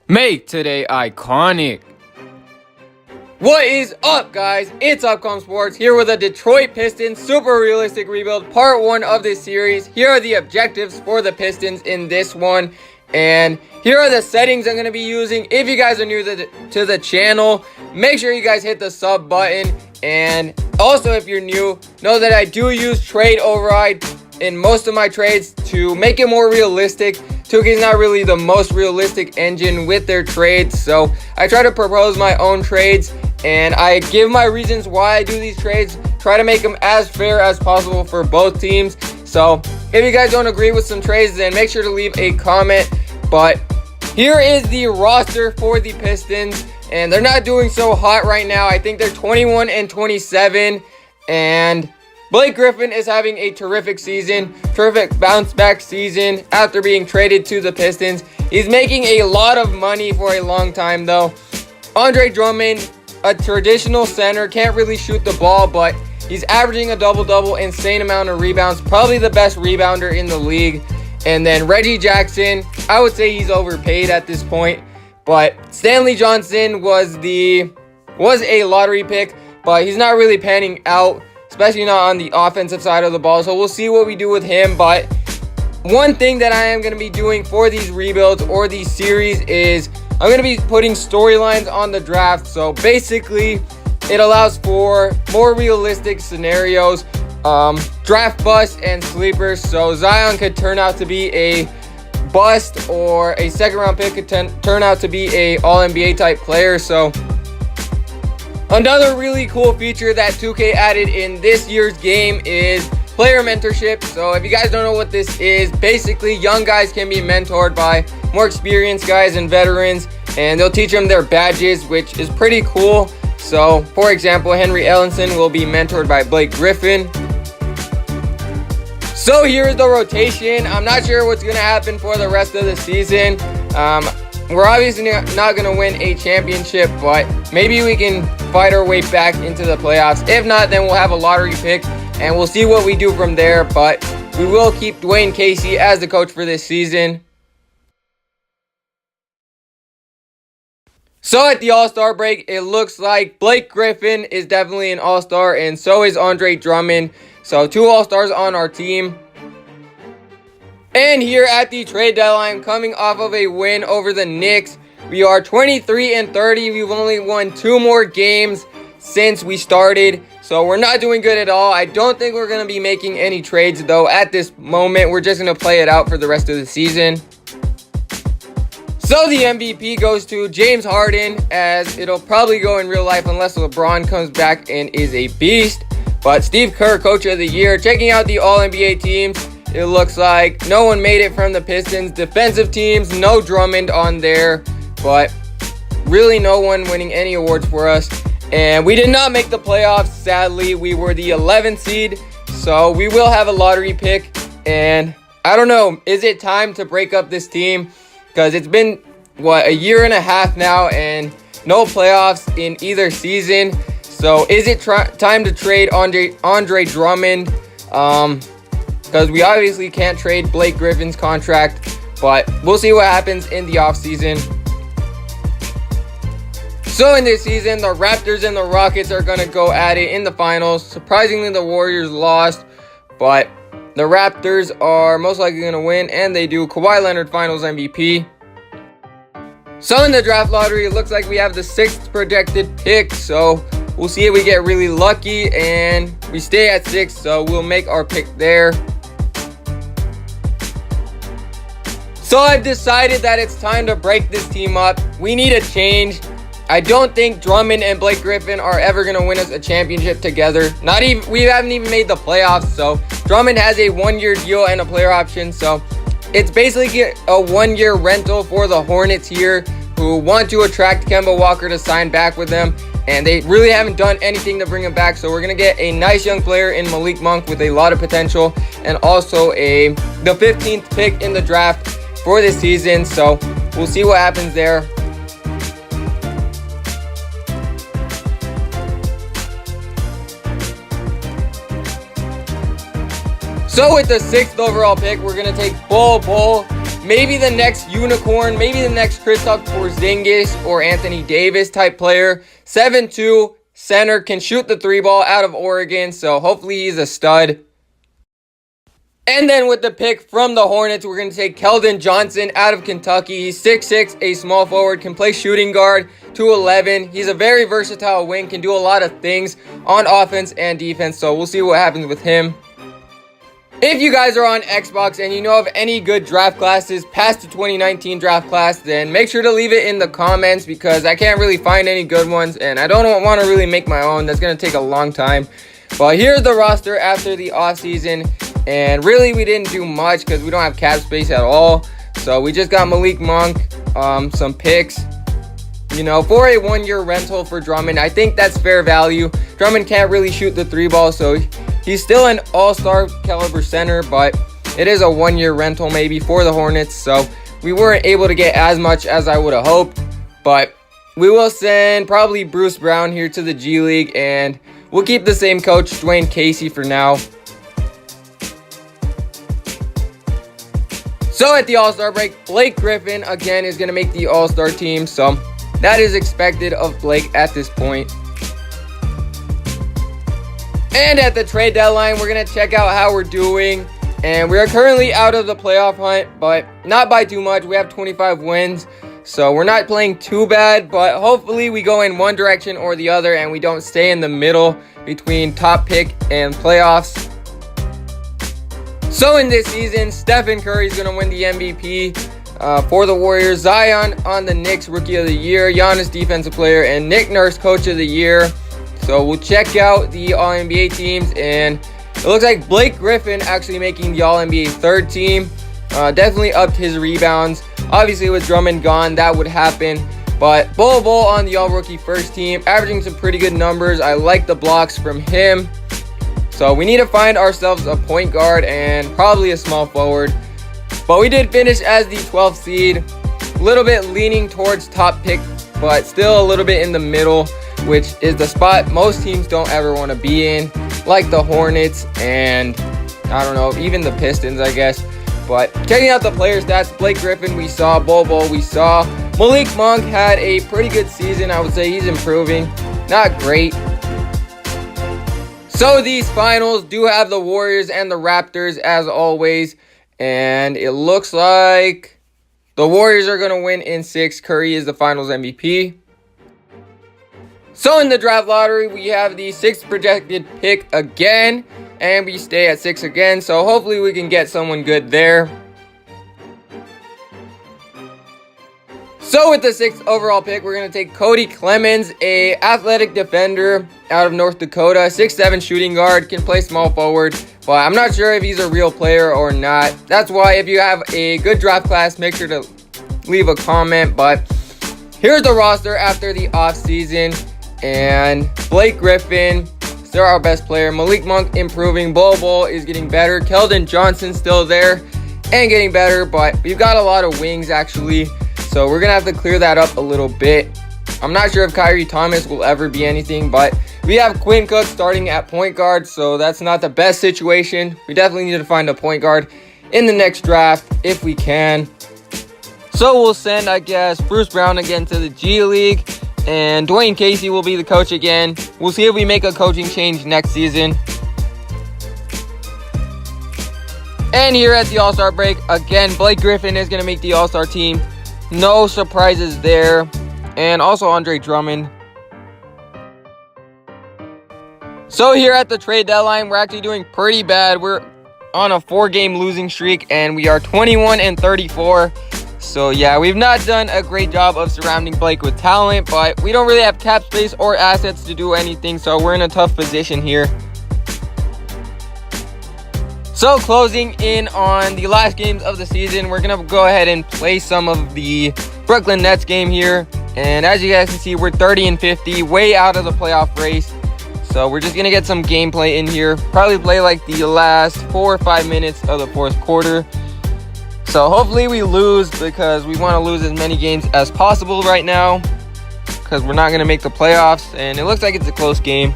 Make today iconic. What is up, guys? It's Upcom Sports here with a Detroit Pistons super realistic rebuild, part 1 of this series. Here are the objectives for the Pistons in this one, and here are the settings I'm going to be using. If you guys are new to the channel, make sure you guys hit the sub button, and also if you're new, know that I do use trade override in most of my trades to make it more realistic. 2K is not really the most realistic engine with their trades, so I try to propose my own trades and I give my reasons why I do these trades, try to make them as fair as possible for both teams. So if you guys don't agree with some trades, then make sure to leave a comment. But here is the roster for the Pistons, and they're not doing so hot right now. I think they're 21-27, and Blake Griffin is having a terrific season, terrific bounce back season after being traded to the Pistons. He's making a lot of money for a long time though. Andre Drummond, a traditional center, can't really shoot the ball, but he's averaging a double-double, insane amount of rebounds, probably the best rebounder in the league. And then Reggie Jackson, I would say he's overpaid at this point, but Stanley Johnson was a lottery pick, but he's not really panning out, especially not on the offensive side of the ball. So we'll see what we do with him. But one thing that I am going to be doing for these rebuilds or these series is I'm going to be putting storylines on the draft. So basically, it allows for more realistic scenarios, draft busts and sleepers. So Zion could turn out to be a bust, or a second round pick could turn out to be a All-NBA type player. So another really cool feature that 2K added in this year's game is player mentorship. So if you guys don't know what this is, basically young guys can be mentored by more experienced guys and veterans, and they'll teach them their badges, which is pretty cool. So for example, Henry Ellenson will be mentored by Blake Griffin. So here's the rotation. I'm not sure what's going to happen for the rest of the season. We're obviously not going to win a championship, but maybe we can fight our way back into the playoffs. If not, then we'll have a lottery pick, and we'll see what we do from there. But we will keep Dwayne Casey as the coach for this season. So at the All-Star break, it looks like Blake Griffin is definitely an All-Star, and so is Andre Drummond. So 2 All-Stars on our team. And here at the trade deadline, coming off of a win over the Knicks, we are 23-30. We've only won 2 more games since we started, so we're not doing good at all. I don't think we're going to be making any trades, though, at this moment. We're just going to play it out for the rest of the season. So the MVP goes to James Harden, as it'll probably go in real life unless LeBron comes back and is a beast. But Steve Kerr, Coach of the Year. Checking out the All-NBA teams, it looks like no one made it from the Pistons. Defensive teams, no Drummond on there, but really no one winning any awards for us. And we did not make the playoffs, sadly. We were the 11th seed, so we will have a lottery pick. And I don't know, is it time to break up this team? Because it's been, a year and a half now, and no playoffs in either season. So is it time to trade Andre Drummond? Because we obviously can't trade Blake Griffin's contract, but we'll see what happens in the offseason. So in this season, the Raptors and the Rockets are going to go at it in the finals. Surprisingly, the Warriors lost, but the Raptors are most likely going to win, and they do. Kawhi Leonard Finals MVP. So in the draft lottery, it looks like we have the 6th projected pick, so we'll see if we get really lucky and we stay at 6, so we'll make our pick there. So I've decided that it's time to break this team up. We need a change. I don't think Drummond and Blake Griffin are ever going to win us a championship together. We haven't even made the playoffs, so Drummond has a 1-year deal and a player option, so it's basically a 1-year rental for the Hornets here, who want to attract Kemba Walker to sign back with them, and they really haven't done anything to bring him back. So we're going to get a nice young player in Malik Monk with a lot of potential, and also the 15th pick in the draft for this season. So we'll see what happens there. So with the 6th overall pick, we're going to take Bol Bol. maybe the next unicorn, maybe the next Kristaps Porzingis or Anthony Davis type player. 7'2", center, can shoot the 3-ball out of Oregon, so hopefully he's a stud. And then with the pick from the Hornets, we're going to take Keldon Johnson out of Kentucky. He's 6'6", a small forward, can play shooting guard, 2'11". He's a very versatile wing, can do a lot of things on offense and defense, so we'll see what happens with him. If you guys are on Xbox and you know of any good draft classes past the 2019 draft class, then make sure to leave it in the comments because I can't really find any good ones and I don't want to really make my own. That's going to take a long time. But here's the roster after the offseason, and really we didn't do much because we don't have cap space at all. So we just got Malik Monk, some picks, you know, for a 1-year rental for Drummond. I think that's fair value. Drummond can't really shoot the 3-ball, so he's still an all-star caliber center, but it is a 1-year rental maybe for the Hornets, so we weren't able to get as much as I would have hoped. But we will send probably Bruce Brown here to the G League, and we'll keep the same coach, Dwayne Casey, for now. So at the All-Star break, Blake Griffin again is going to make the All-Star team, so that is expected of Blake at this point. And at the trade deadline, we're going to check out how we're doing. And we are currently out of the playoff hunt, but not by too much. We have 25 wins, so we're not playing too bad. But hopefully we go in one direction or the other and we don't stay in the middle between top pick and playoffs. So in this season, Stephen Curry is going to win the MVP for the Warriors. Zion on the Knicks Rookie of the Year. Giannis Defensive Player. And Nick Nurse Coach of the Year. So we'll check out the All-NBA teams, and it looks like Blake Griffin actually making the All-NBA third team. Definitely upped his rebounds. Obviously with Drummond gone, that would happen. But Bol Bol on the All-Rookie first team, averaging some pretty good numbers. I like the blocks from him. So we need to find ourselves a point guard and probably a small forward. But we did finish as the 12th seed. A little bit leaning towards top pick, but still a little bit in the middle, which is the spot most teams don't ever want to be in, like the Hornets and, I don't know, even the Pistons, I guess. But checking out the player stats, Blake Griffin we saw, Bol Bol we saw. Malik Monk had a pretty good season. I would say he's improving. Not great. So these finals do have the Warriors and the Raptors as always. And it looks like the Warriors are going to win in 6. Curry is the finals MVP. So in the draft lottery, we have the 6th projected pick again, and we stay at 6 again, so hopefully we can get someone good there. So with the 6th overall pick, we're going to take Cody Clemens, a athletic defender out of North Dakota, 6'7" shooting guard, can play small forward, but I'm not sure if he's a real player or not. That's why if you have a good draft class, make sure to leave a comment. But here's the roster after the offseason. And Blake Griffin, still our best player. Malik Monk improving. Bol Bol is getting better. Keldon Johnson still there and getting better. But we've got a lot of wings actually. So we're going to have to clear that up a little bit. I'm not sure if Kyrie Thomas will ever be anything. But we have Quinn Cook starting at point guard. So that's not the best situation. We definitely need to find a point guard in the next draft if we can. So we'll send, I guess, Bruce Brown again to the G League. And Dwayne Casey will be the coach again. We'll see if we make a coaching change next season. And here at the All-Star break, again, Blake Griffin is going to make the All-Star team. No surprises there. And also Andre Drummond. So here at the trade deadline, we're actually doing pretty bad. We're on a 4-game losing streak, and we are 21-34. So yeah, we've not done a great job of surrounding Blake with talent, but we don't really have cap space or assets to do anything, so we're in a tough position here. So closing in on the last games of the season, we're going to go ahead and play some of the Brooklyn Nets game here. And as you guys can see, we're 30-50, way out of the playoff race. So we're just going to get some gameplay in here. Probably play like the last 4 or 5 minutes of the fourth quarter. So hopefully we lose because we want to lose as many games as possible right now because we're not going to make the playoffs, and it looks like it's a close game.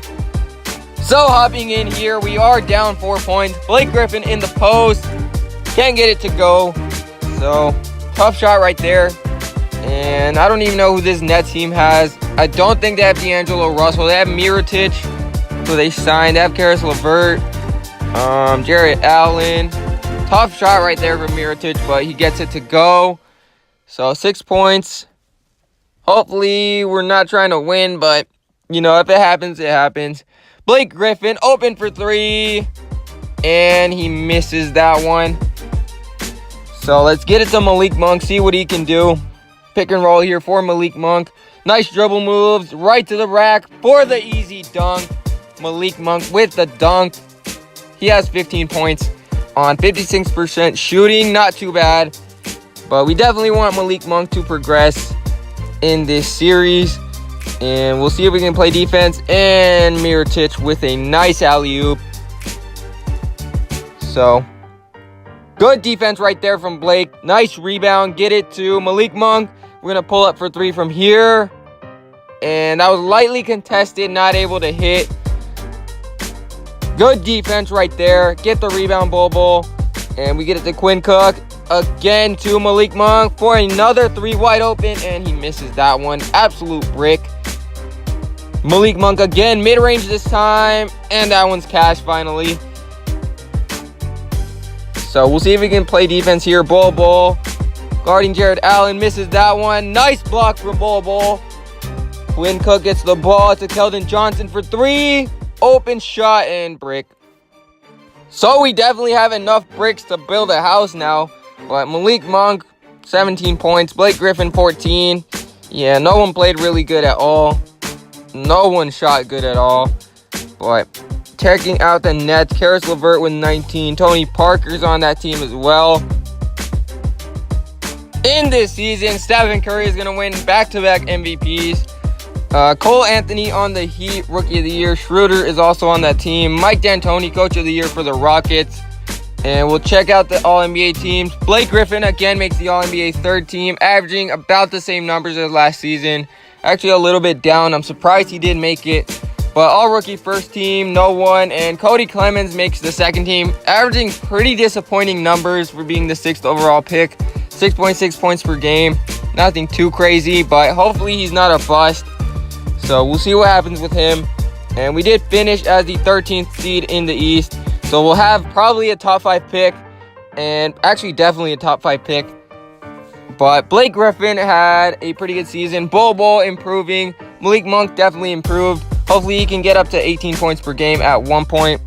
So hopping in here, we are down 4 points. Blake Griffin in the post. Can't get it to go. So, tough shot right there. And I don't even know who this Nets team has. I don't think they have D'Angelo Russell. They have Mirotic, who they signed. They have Karis LeVert, Jarrett Allen. Tough shot right there for Mirotic, but he gets it to go. So 6 points. Hopefully we're not trying to win, but you know, if it happens, it happens. Blake Griffin open for 3, and he misses that one. So let's get it to Malik Monk, see what he can do. Pick and roll here for Malik Monk. Nice dribble moves right to the rack for the easy dunk. Malik Monk with the dunk. He has 15 points on 56% shooting. Not too bad. But we definitely want Malik Monk to progress in this series. And we'll see if we can play defense. And Mirotic with a nice alley-oop. So, good defense right there from Blake. Nice rebound. Get it to Malik Monk. We're going to pull up for 3 from here. And that was lightly contested. Not able to hit. Good defense right there. Get the rebound, Bobo. And we get it to Quinn Cook. Again to Malik Monk for another 3 wide open. And he misses that one. Absolute brick. Malik Monk again. Mid-range this time. And that one's cash finally. So we'll see if we can play defense here. Bobo guarding Jarrett Allen. Misses that one. Nice block from Bobo. Quinn Cook gets the ball to Keldon Johnson for 3. Open shot and brick. So we definitely have enough bricks to build a house now. But Malik Monk, 17 points. Blake Griffin, 14. Yeah, no one played really good at all. No one shot good at all. But checking out the Nets, Karis LeVert with 19. Tony Parker's on that team as well. In this season, Stephen Curry is going to win back-to-back MVPs. Cole Anthony on the Heat, Rookie of the Year. Schroeder is also on that team. Mike D'Antoni, Coach of the Year for the Rockets. And we'll check out the All-NBA teams. Blake Griffin, again, makes the All-NBA third team, averaging about the same numbers as last season. Actually, a little bit down. I'm surprised he did make it. But All-Rookie first team, no one. And Cody Clemens makes the second team, averaging pretty disappointing numbers for being the 6th overall pick. 6.6 points per game. Nothing too crazy, but hopefully he's not a bust. So we'll see what happens with him. And we did finish as the 13th seed in the East. So we'll have probably a top 5 pick. And actually definitely a top 5 pick. But Blake Griffin had a pretty good season. Bobo improving. Malik Monk definitely improved. Hopefully he can get up to 18 points per game at one point.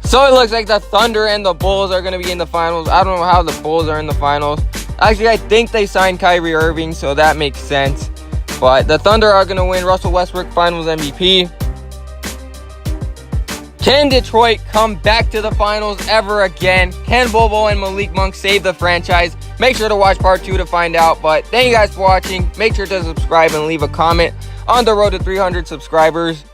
So it looks like the Thunder and the Bulls are going to be in the finals. I don't know how the Bulls are in the finals. Actually, I think they signed Kyrie Irving, so that makes sense. But the Thunder are going to win. Russell Westbrook Finals MVP. Can Detroit come back to the finals ever again? Can Bobo and Malik Monk save the franchise? Make sure to watch part 2 to find out. But thank you guys for watching. Make sure to subscribe and leave a comment on the road to 300 subscribers.